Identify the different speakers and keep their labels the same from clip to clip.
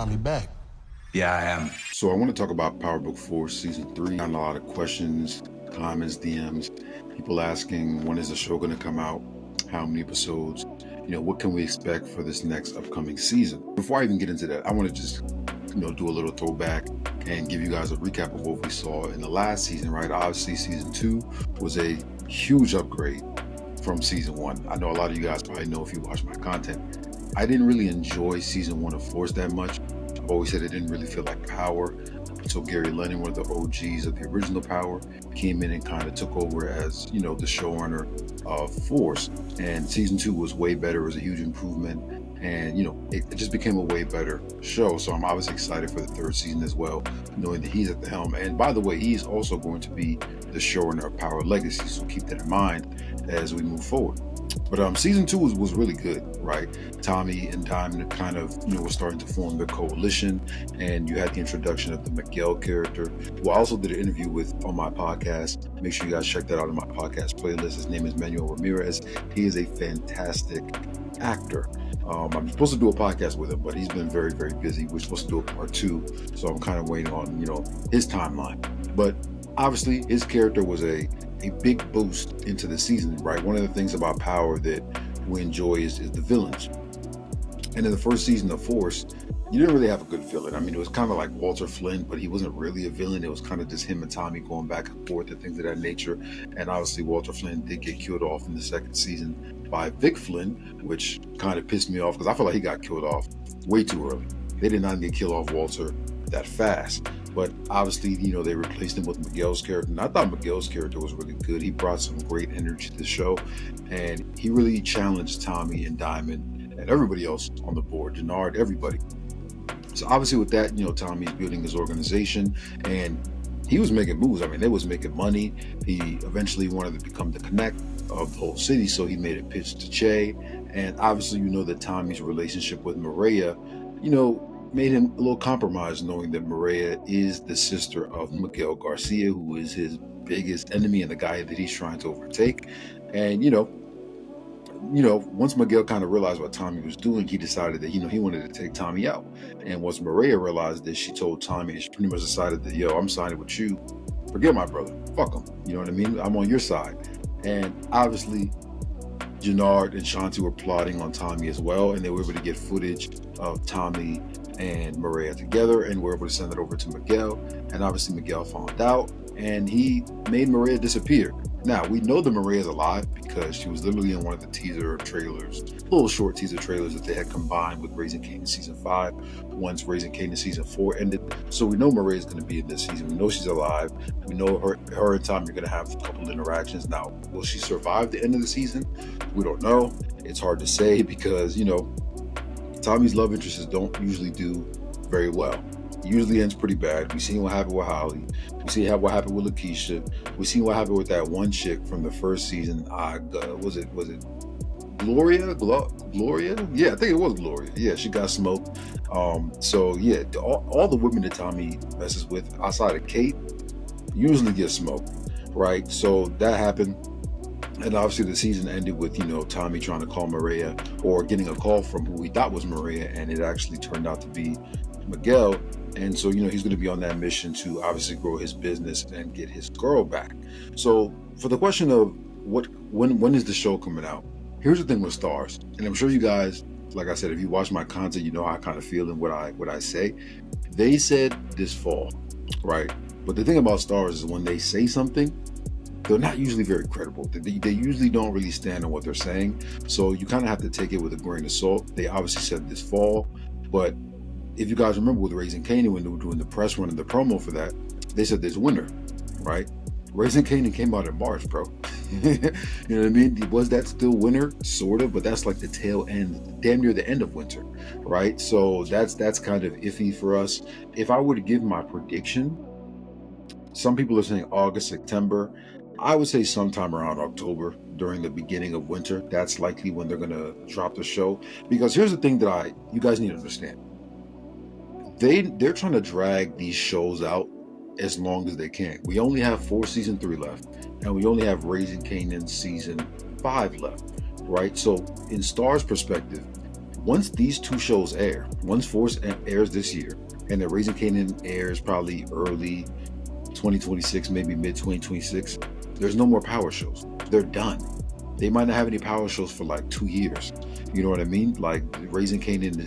Speaker 1: Tommy back.
Speaker 2: Yeah, I am.
Speaker 3: So I want to talk about Power Book 4 Season 3. Got a lot of questions, comments, DMs, people asking when is the show going to come out, how many episodes, what can we expect for this next upcoming season. Before I even get into that, I want to just do a little throwback and give you guys a recap of what we saw in the last season, right? Obviously, Season 2 was a huge upgrade from Season 1. I know a lot of you guys probably know if you watch my content. I didn't really enjoy Season 1 of Force that much. I've always said it didn't really feel like Power until Gary Lennon, one of the OGs of the original Power, came in and kind of took over as, the showrunner of Force. And Season 2 was way better. It was a huge improvement. And, it just became a way better show. So I'm obviously excited for the third season as well, knowing that he's at the helm. And by the way, he's also going to be the showrunner of Power Legacy. So keep that in mind as we move forward. But Season 2 was really good, right? Tommy and Diamond kind of, were starting to form their coalition. And you had the introduction of the Miguel character, who I also did an interview with on my podcast. Make sure you guys check that out in my podcast playlist. His name is Manuel Ramirez. He is a fantastic actor. I'm supposed to do a podcast with him, but he's been very, very busy. We're supposed to do a part 2, so I'm kind of waiting on, his timeline. But obviously, his character was a big boost into the season, right? One of the things about Power that we enjoy is the villains. And in the first season of Force, you didn't really have a good villain. I mean, it was kind of like Walter Flynn, but he wasn't really a villain. It was kind of just him and Tommy going back and forth and things of that nature. And obviously, Walter Flynn did get killed off in the second season by Vic Flynn, which kind of pissed me off because I feel like he got killed off way too early. They did not need to kill off Walter that fast. But obviously, they replaced him with Miguel's character. And I thought Miguel's character was really good. He brought some great energy to the show. And he really challenged Tommy and Diamond and everybody else on the board, Denard, everybody. So obviously with that, Tommy's building his organization and he was making moves. I mean, they was making money. He eventually wanted to become the connect of the whole city. So he made a pitch to Che. And obviously, that Tommy's relationship with Maria, made him a little compromised, knowing that Maria is the sister of Miguel Garcia, who is his biggest enemy and the guy that he's trying to overtake. And, once Miguel kind of realized what Tommy was doing, he decided that, he wanted to take Tommy out. And once Maria realized this, she told Tommy, and she pretty much decided that, I'm siding with you. Forget my brother. Fuck him. You know what I mean? I'm on your side. And obviously, Jannard and Shanti were plotting on Tommy as well, and they were able to get footage of Tommy and Maria together, and were able to send it over to Miguel. And obviously Miguel found out, and he made Maria disappear. Now, we know that Maria's alive because she was literally in one of the teaser trailers, little short teaser trailers that they had combined with Raising Kanan Season 5 once Raising Kanan Season 4 ended. So we know Maria's going to be in this season. We know she's alive. We know her and Tommy are going to have a couple interactions. Now, will she survive the end of the season? We don't know. It's hard to say because, Tommy's love interests don't usually do very well. It usually ends pretty bad. We've seen what happened with Holly. We see what happened with Lakeisha. We seen what happened with that one chick from the first season. Was it Gloria? Gloria? Yeah, I think it was Gloria. Yeah, she got smoked. So yeah, all the women that Tommy messes with outside of Kate usually get smoked, right? So that happened. And obviously the season ended with, Tommy trying to call Maria or getting a call from who he thought was Maria, and it actually turned out to be Miguel. And so, he's going to be on that mission to obviously grow his business and get his girl back. So for the question of when is the show coming out? Here's the thing with STARZ, and I'm sure you guys, like I said, if you watch my content, you know how I kind of feel and what I say. They said this fall, right? But the thing about STARZ is when they say something, they're not usually very credible. They usually don't really stand on what they're saying. So you kind of have to take it with a grain of salt. They obviously said this fall, but if you guys remember with Raising Kanan, when they were doing the press run and the promo for that, they said this winter, right? Raising Kanan came out in March, bro. You know what I mean? Was that still winter? Sort of, but that's like the tail end, damn near the end of winter, right? So that's kind of iffy for us. If I were to give my prediction, some people are saying August, September. I would say sometime around October, during the beginning of winter. That's likely when they're going to drop the show. Because here's the thing that you guys need to understand. They're trying to drag these shows out as long as they can. We only have Season 3 left, and we only have Raising Kanan Season 5 left, right? So in STARZ perspective, once these two shows air, once Force airs this year, and then Raising Kanan airs probably early 2026, maybe mid 2026, there's no more power shows. They're done. They might not have any power shows for like 2 years. You know what I mean? Like Raising Kanan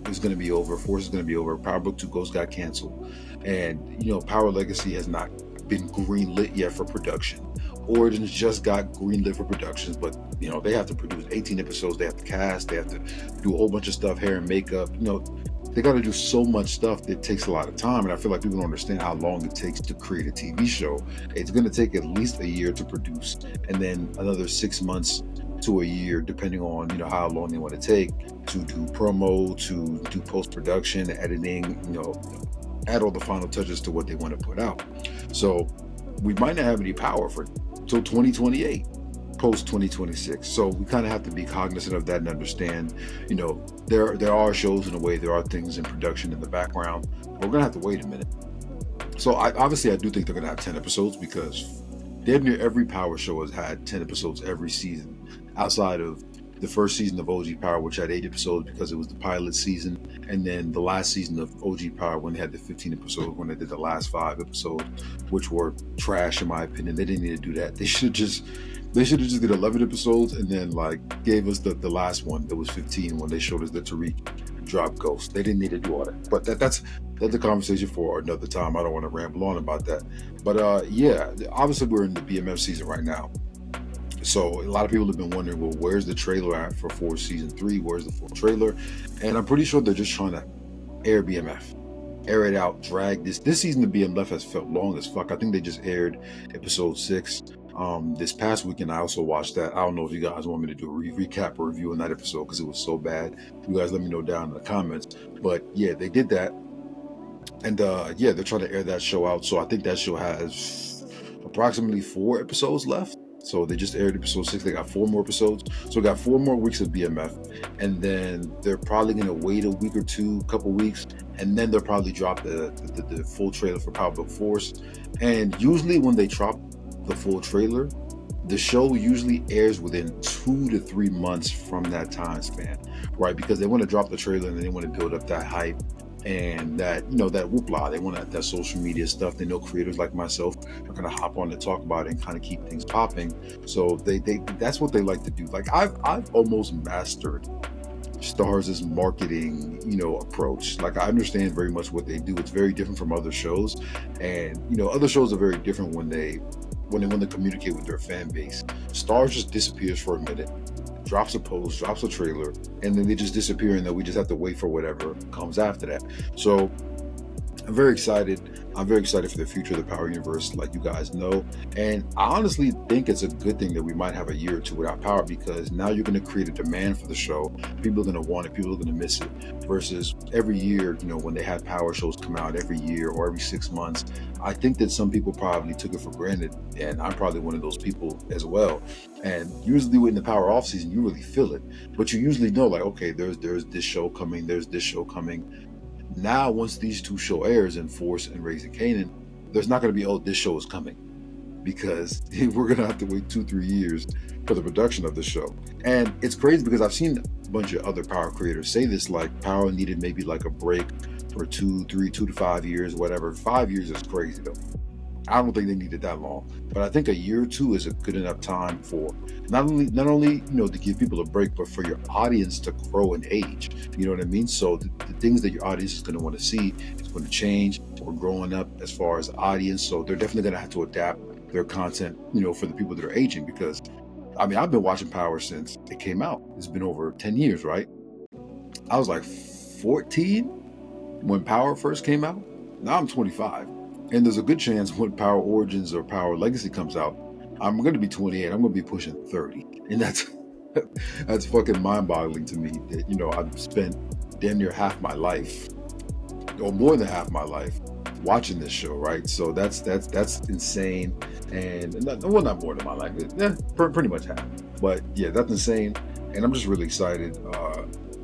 Speaker 3: is going to be over. Force is going to be over. Power Book 2 Ghost got canceled. And, you know, Power Legacy has not been greenlit yet for production. Origins just got greenlit for productions, but, you know, they have to produce 18 episodes. They have to cast. They have to do a whole bunch of stuff, hair and makeup. You know, they got to do so much stuff that takes a lot of time. And I feel like people don't understand how long it takes to create a TV show. It's going to take at least a year to produce, and then another 6 months to a year, depending on, you know, how long they want to take to do promo, to do post-production, editing, you know, add all the final touches to what they want to put out. So we might not have any power for till 2028, post 2026. So we kind of have to be cognizant of that and understand, you know, there are shows in a way, there are things in production in the background. We're gonna have to wait a minute. So I do think they're gonna have 10 episodes, because damn near every Power show has had 10 episodes every season, outside of the first season of OG Power, which had 8 episodes because it was the pilot season, and then the last season of OG Power when they had the 15 episodes, when they did the last 5 episodes, which were trash in my opinion. They didn't need to do that. They should have just did 11 episodes and then like gave us the last one that was 15 when they showed us the Tariq drop Ghost. They didn't need to do all that. But that's a conversation for another time. I don't want to ramble on about that. But yeah, obviously we're in the BMF season right now. So a lot of people have been wondering, well, where's the trailer at for Force Season 3? Where's the full trailer? And I'm pretty sure they're just trying to air BMF. Air it out, drag this. This season of BMF has felt long as fuck. I think they just aired episode 6 this past weekend. I also watched that. I don't know if you guys want me to do a recap or review on that episode because it was so bad. You guys let me know down in the comments. But yeah, they did that. And yeah, they're trying to air that show out. So I think that show has approximately 4 episodes left. So they just aired episode 6. They got 4 more episodes. So we got 4 more weeks of BMF. And then they're probably going to wait a week or two, couple weeks. And then they'll probably drop the full trailer for Power Book Force. And usually when they drop the full trailer, the show usually airs within 2 to 3 months from that time span, right? Because they want to drop the trailer and they want to build up that hype and that, you know, that whoopla. They want that social media stuff. They know creators like myself are going to hop on to talk about it and kind of keep things popping. So they that's what they like to do. Like I've almost mastered STARZ' marketing, you know, approach. Like I understand very much what they do. It's very different from other shows, and you know, other shows are very different when they want to communicate with their fan base. STARZ just disappears for a minute, drops a post, drops a trailer, and then they just disappear, and then we just have to wait for whatever comes after that. So I'm very excited. I'm very excited for the future of the Power Universe, like you guys know. And I honestly think it's a good thing that we might have a year or two without Power, because now you're going to create a demand for the show. People are going to want it. People are going to miss it. Versus every year, you know, when they had Power shows come out every year or every 6 months, I think that some people probably took it for granted. And I'm probably one of those people as well. And usually in the Power off season, you really feel it. But you usually know, like, okay, there's this show coming. There's this show coming. Now, once these 2 show airs in Force and Raising Kanan, there's not going to be, oh, this show is coming, because we're going to have to wait 2-3 years for the production of the show. And it's crazy because I've seen a bunch of other Power creators say this, like Power needed maybe like a break for 2 to 5 years, whatever. 5 years is crazy though. I don't think they needed that long, but I think a year or 2 is a good enough time for not only you know, to give people a break, but for your audience to grow and age. You know what I mean? So the things that your audience is going to want to see is going to change. We're growing up as far as audience, so they're definitely going to have to adapt their content, you know, for the people that are aging. Because I mean, I've been watching Power since it came out. It's been over 10 years, right? I was like 14 when Power first came out. Now I'm 25. And there's a good chance when Power Origins or Power Legacy comes out, I'm going to be 28. I'm going to be pushing 30. And that's fucking mind-boggling to me that, you know, I've spent damn near half my life, or more than half my life, watching this show, right? So that's insane. And not more than my life, pretty much half. But yeah, that's insane. And I'm just really excited.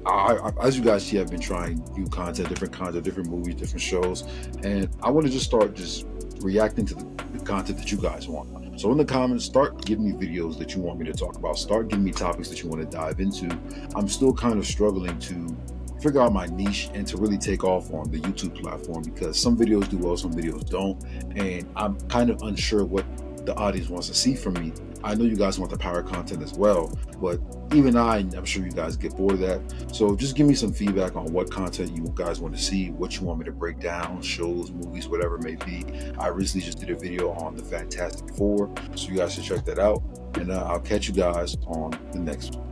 Speaker 3: As you guys see, I've been trying new content, different movies, different shows, and I want to just start just reacting to the content that you guys want. So in the comments, start giving me videos that you want me to talk about. Start giving me topics that you want to dive into. I'm still kind of struggling to figure out my niche and to really take off on the YouTube platform, because some videos do well, some videos don't, and I'm kind of unsure what the audience wants to see from me. I know you guys want the power content as well, but even I'm sure you guys get bored of that. So just give me some feedback on what content you guys want to see, what you want me to break down, shows, movies, whatever it may be. I recently just did a video on the Fantastic Four, so you guys should check that out. And I'll catch you guys on the next one.